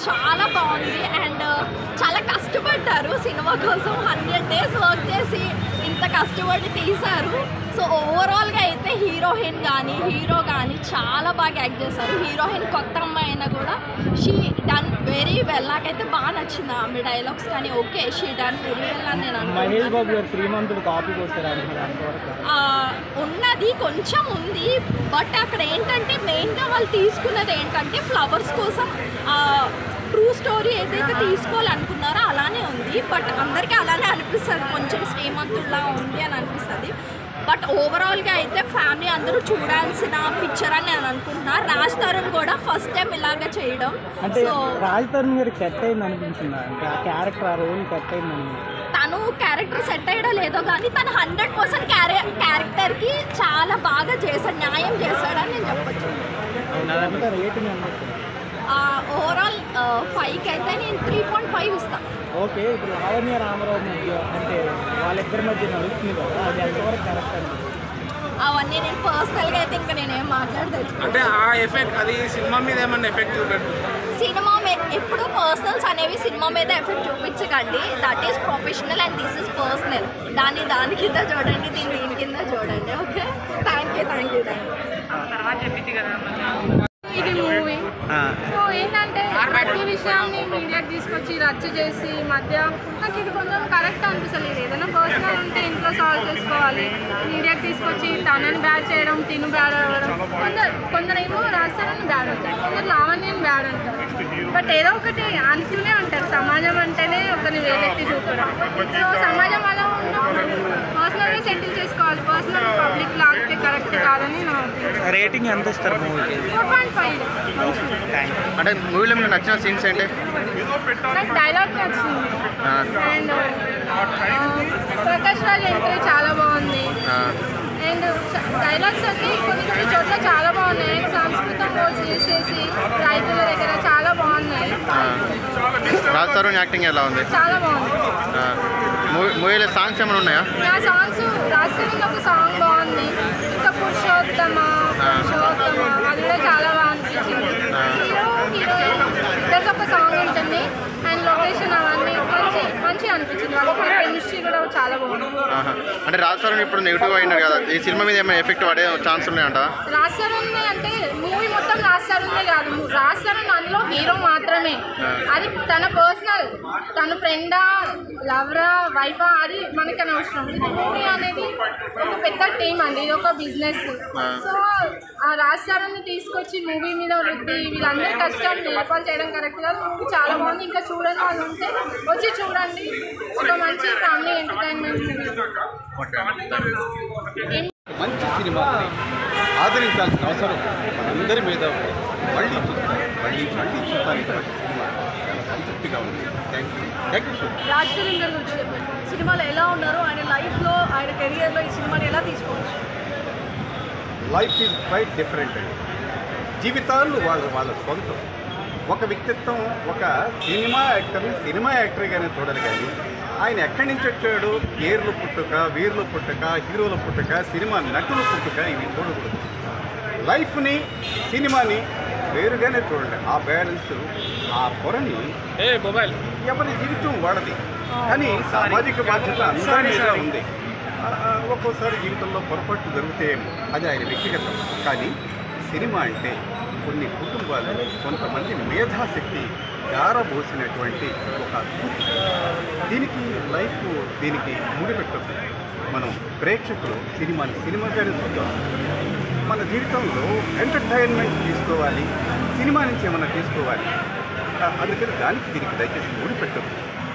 చాలా బాగుంది అండ్ చాలా కష్టపడ్డారు సినిమా కోసం 100 days వర్క్ చేసి ఇంత కష్టపడి తీశారు. సో ఓవరాల్గా అయితే హీరోయిన్ కానీ హీరో కానీ చాలా బాగా యాక్ట్ చేశారు. హీరోయిన్ కొత్త అమ్మాయి అయినా కూడా షీ డన్ వెరీ వెల్. నాకైతే బాగా నచ్చింది ఆమె డైలాగ్స్ కానీ. Okay she done very well అని నేను ఉన్నది కొంచెం ఉంది. బట్ అక్కడ ఏంటంటే మెయిన్గా వాళ్ళు తీసుకున్నది ఏంటంటే ఫ్లవర్స్ కోసం ట్రూ స్టోరీ ఏదైతే తీసుకోవాలనుకున్నారో అలానే ఉంది. బట్ అందరికీ అలానే అనిపిస్తుంది, కొంచెం శ్రీమంతుల్లా ఉంది అని అనిపిస్తుంది. బట్ ఓవరాల్గా అయితే ఫ్యామిలీ అందరూ చూడాల్సిన పిక్చర్ అని నేను అనుకుంటున్నా. రాజ్ తరుణ్ కూడా ఫస్ట్ టైం ఇలాగ చేయడం. సో రాజ్ తరుణ్ గారికి సెట్ అయింది అనిపించింది, క్యారెక్టర్ ఆ రోల్ సెట్ అయింది. తను క్యారెక్టర్ సెట్ అయ్యడం లేదో కానీ తను 100% క్యారెక్టర్కి చాలా బాగా చేశాడు, న్యాయం చేశాడని నేను చెప్పచ్చు. ఓవరాల్ 5కి అయితే నేను 3.5 ఇస్తాను. ఓకే, ఇప్పుడు లావణ్య రామారావు మధ్య అంటే వాళ్ళిద్దరి మధ్య నడుస్తుంది కదా, అది ఎంతవరకు కరెక్ట్ అండి? అవన్నీ నేను పర్సనల్గా అయితే ఇంకా నేనేం మాట్లాడలేదు. అంటే ఆ ఎఫెక్ట్ అది సినిమా మీద ఏమన్నా ఎఫెక్ట్ చూపెట్టు? సినిమా ఎప్పుడు పర్సనల్స్ అనేవి సినిమా మీద ఎఫెక్ట్ చూపించకండి. That is professional and this is personal. దాని కింద చూడండి, దీని కింద చూడండి. Okay, thank you. ఇది మూవీ సో ఏంటంటే ప్రతి విషయాన్ని మీడియాకి తీసుకొచ్చి రచ్చ చేసి మధ్య నాకు ఇది కొంచెం కరెక్ట్ అనిపిస్తలేదు. ఏదైనా పర్సనల్ ఉంటే ఇంట్లో సాల్వ్ చేసుకోవాలి. మీడియాకి తీసుకొచ్చి తనని బ్యాడ్ చేయడం, తిను బ్యాడ్ అవ్వడం. కొందరేమో రాస్తారని బ్యాడ్ అవుతారు, కొందరు లావణ్యని బ్యాడ్ అంటారు. బట్ ఏదో ఒకటి అంటూనే ఉంటారు. సమాజం అంటేనే ఒకరిని వేలెత్తి చూపడం. సో సమాజం అలా ఉన్నప్పుడు పర్సనల్గా సెటిల్ చేసుకోవాలి. పర్సనల్ పబ్లిక్ లాగితే కరెక్ట్ కాదని నా రేటింగ్ ఎంత ఇస్తారు మూవీకి? 4.5. అంటే మూవీలో మీకు నచ్చిన సీన్స్ ఏంటి? నాకు డైలాగ్ నచ్చింది అండ్ ప్రకాష్ రాజ్ ఎంట్రీ చాలా బాగుంది. అండ్ డైలాగ్స్ అన్నీ కొన్ని చోట్ల చాలా బాగున్నాయి. సంస్కృతం వర్డ్స్ యూజ్ చేసి రైతుల దగ్గర చాలా బాగున్నాయి. రాజ్ తరుణ్ యాక్టింగ్ ఎలా ఉంది? చాలా బాగుంది. మూవీలో సాంగ్స్ ఏమైనా ఉన్నాయా? ఆ సాంగ్స్ రాజ్ తరుణ్ ఒక సాంగ్ బాగుంది. ఇంకా పురుషోత్తమ అది కూడా చాలా బాగా అనిపించింది. హీరోయిన్ ఇద్దరికి ఒక సాంగ్ ఉంటుంది అండ్ లొకేషన్ అవన్నీ మంచిగా అనిపించింది. వాళ్ళ కెమిస్ట్రీ కూడా చాలా బాగుంది. అంటే రాజ్ తరుణ్ ఇప్పుడు నెగిటివ్ అయినారు కదా, ఈ సినిమా మీద ఏమైనా ఎఫెక్ట్ పడే ఛాన్స్ ఉన్నాయంట? రాజ్ తరుణ్ అంటే మూవీ మొత్తం రాజ్ తరుణ్ కాదు, రాజ్ తరుణ్ అందులో హీరో మాత్రమే. అది తన పర్సనల్, తన ఫ్రెండా లవరా వైఫా అది మనకి అనవసరం. ఇది మూవీ అనేది ఒక పెద్ద టీమ్ అండి, ఇది ఒక బిజినెస్. సో ఆ రాజ్ తరుణ్ని తీసుకొచ్చి మూవీ మీద వృద్ధి వీళ్ళందరి కష్టాలు నిలపాలు చేయడం కరెక్ట్ కాదు. మూవీ చాలా బాగుంది. ఇంకా చూడని వాళ్ళు ఉంటే వచ్చి చూడండి. ఒక మంచి ఫ్యామిలీ ఎంటర్టైన్మెంట్. మంచి సినిమాని ఆదరించాల్సిన అవసరం మనందరి మీద మళ్ళీ చూడాలి. సినిమా సంతృప్తిగా ఉంది. Thank you so much. Raj Tarun గారు గురించి చెప్పండి. సినిమాలో ఎలా ఉన్నారు, ఆయన లైఫ్లో ఆయన కెరియర్లో ఈ సినిమాని ఎలా తీసుకోవచ్చు? లైఫ్ ఈజ్ క్వైట్ డిఫరెంట్ అండి. జీవితాలు వాళ్ళ సొంతం. ఒక వ్యక్తిత్వం ఒక సినిమా యాక్టర్ని సినిమా యాక్టర్గానే చూడాలి కానీ ఆయన ఎక్కడి నుంచి వచ్చాడు, పేర్లు పుట్టుక, వీర్లు పుట్టుక, హీరోల పుట్టుక, సినిమా నటుల పుట్టుక ఇవి చూడకూడదు. లైఫ్ని సినిమాని వేరుగానే చూడండి. ఆ బ్యాలెన్స్, ఆ పొరని ఎవరి జీవితం వాడది. కానీ సామాజిక బాధ్యత అందరి మీద ఉంది. ఒక్కోసారి జీవితంలో పొరపాట్లు జరుగుతాయేమో, అది ఆయన వ్యక్తిగతం. కానీ సినిమా అంటే కొన్ని కుటుంబాలు, కొంతమంది మేధాశక్తి గారబోసినటువంటి ఒక అద్భుతం. దీనికి లైఫ్ దీనికి ముడిపెట్టదు. మనం ప్రేక్షకులు సినిమాని సినిమాగానే చూద్దాం. మన జీవితంలో ఎంటర్టైన్మెంట్ తీసుకోవాలి, సినిమా నుంచి ఏమైనా తీసుకోవాలి. అందుకని దీనికి దయచేసి ముడిపెట్టదు.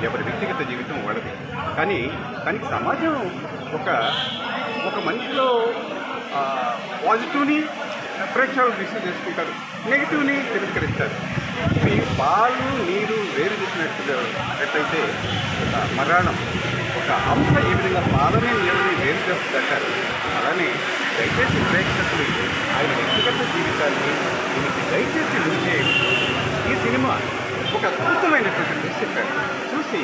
ఎవరి వ్యక్తిగత జీవితం వాడదు. కానీ దానికి సమాజం ఒక మనిషిలో పాజిటివ్ని ప్రేక్షకులు రిసీవ్ చేసుకుంటారు, నెగిటివ్ని తిరస్కరిస్తారు. ఇవి పాలు నీరు వేరు చేసినట్లయితే మరణం ఒక అంశ ఏ విధంగా పాలని నీరుని వేరు చేస్తుందంటారు. అలానే దయచేసి ప్రేక్షకులు ఆయన వ్యక్తిగత జీవితాన్ని దీనికి దయచేసి ఉంచే ఈ సినిమా ఒక అద్భుతమైనటువంటి దృశ్యం చూసి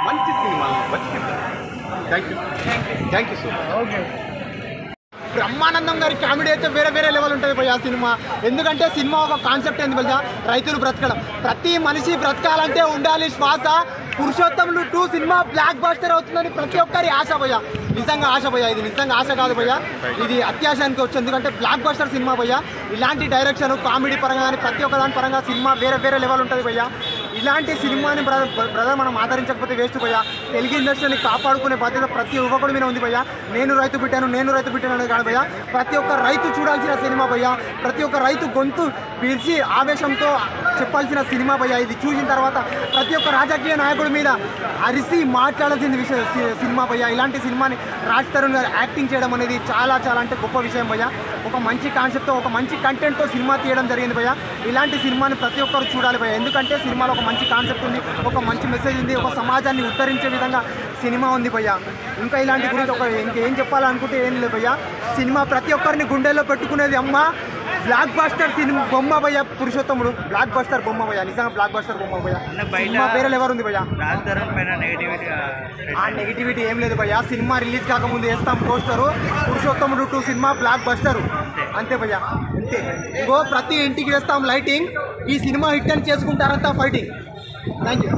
మంచి సినిమాలను బతికిద్దాం. Thank you so much. Brahmanandam గారి కామెడీ అయితే వేరే వేరే లెవెల్ ఉంటుంది భయ్యా సినిమా. ఎందుకంటే సినిమా ఒక కాన్సెప్ట్ ఏంది భయ్యా, రైతులు బ్రతకడం. ప్రతి మనిషి బ్రతకాలంటే ఉండాలి శ్వాస. పురుషోత్తములు 2 సినిమా బ్లాక్ బస్టర్ అవుతుందని ప్రతి ఒక్కరి ఆశ భయ్యా. నిజంగా ఆశ భయ్యా, ఇది నిజంగా ఆశ కాదు భయ్యా, ఇది అత్యాశానికి వచ్చి. ఎందుకంటే బ్లాక్ బస్టర్ సినిమా భయ్యా. ఇలాంటి డైరెక్షన్ కామెడీ పరంగా కానీ ప్రతి ఒక్క దాని పరంగా సినిమా వేరే వేరే లెవెల్ ఉంటుంది భయ్యా. ఇలాంటి సినిమాని బ్రదర్ మనం ఆదరించకపోతే వేస్ట్ భయ్యా. తెలుగు ఇండస్ట్రీని కాపాడుకునే బాధ్యత ప్రతి ఒక్కడి మీద ఉంది భయ్యా. నేను రైతు బిడ్డాను అనేది కాదు భయ్యా, ప్రతి ఒక్క రైతు చూడాల్సిన సినిమా భయ్యా. ప్రతి ఒక్క రైతు గొంతు పిలిచి ఆవేశంతో చెప్పాల్సిన సినిమా భయ్యా. ఇది చూసిన తర్వాత ప్రతి ఒక్క రాజకీయ నాయకుడి మీద అరిసి మాట్లాడాల్సిన సినిమా భయ్యా. ఇలాంటి సినిమాని రాజ్ తరుణ్ గారు యాక్టింగ్ చేయడం అనేది చాలా చాలా అంటే గొప్ప విషయం భయ్యా. ఒక మంచి కాన్సెప్ట్తో ఒక మంచి కంటెంట్తో సినిమా తీయడం జరిగింది భయ్యా. ఇలాంటి సినిమాని ప్రతి ఒక్కరు చూడాలి భయ్యా. ఎందుకంటే సినిమాలో ఒక మంచి కాన్సెప్ట్ ఉంది, ఒక మంచి మెసేజ్ ఉంది, ఒక సమాజాన్ని ఉద్ధరించే విధంగా సినిమా ఉంది భయ్యా. ఇంకా ఇలాంటి గురించి ఇంకేం చెప్పాలనుకుంటే ఏం లేదు భయ్యా. సినిమా ప్రతి ఒక్కరిని గుండెల్లో పెట్టుకునేది అమ్మ. బ్లాక్ బస్టర్ సినిమా బొమ్మ భయ్యా. పురుషోత్తముడు బ్లాక్ బస్టర్ బొమ్మ భయ్యా, నిజంగా బ్లాక్ బస్టర్ బొమ్మ భయ్యా. సినిమా వేరే లెవెల్ ఉంది భయ్యా. ఆ నెగిటివిటీ ఏం లేదు భయ్యా. సినిమా రిలీజ్ కాకముందు వేస్తాం పోస్టరు, పురుషోత్తముడు 2 సినిమా బ్లాక్ బస్టర్, అంతే భయ్యా, అంతే. ఇంకో ప్రతి ఇంటికి వేస్తాం లైటింగ్. ఈ సినిమా హిట్ అని చేసుకుంటారంతా ఫైటింగ్. Thank you.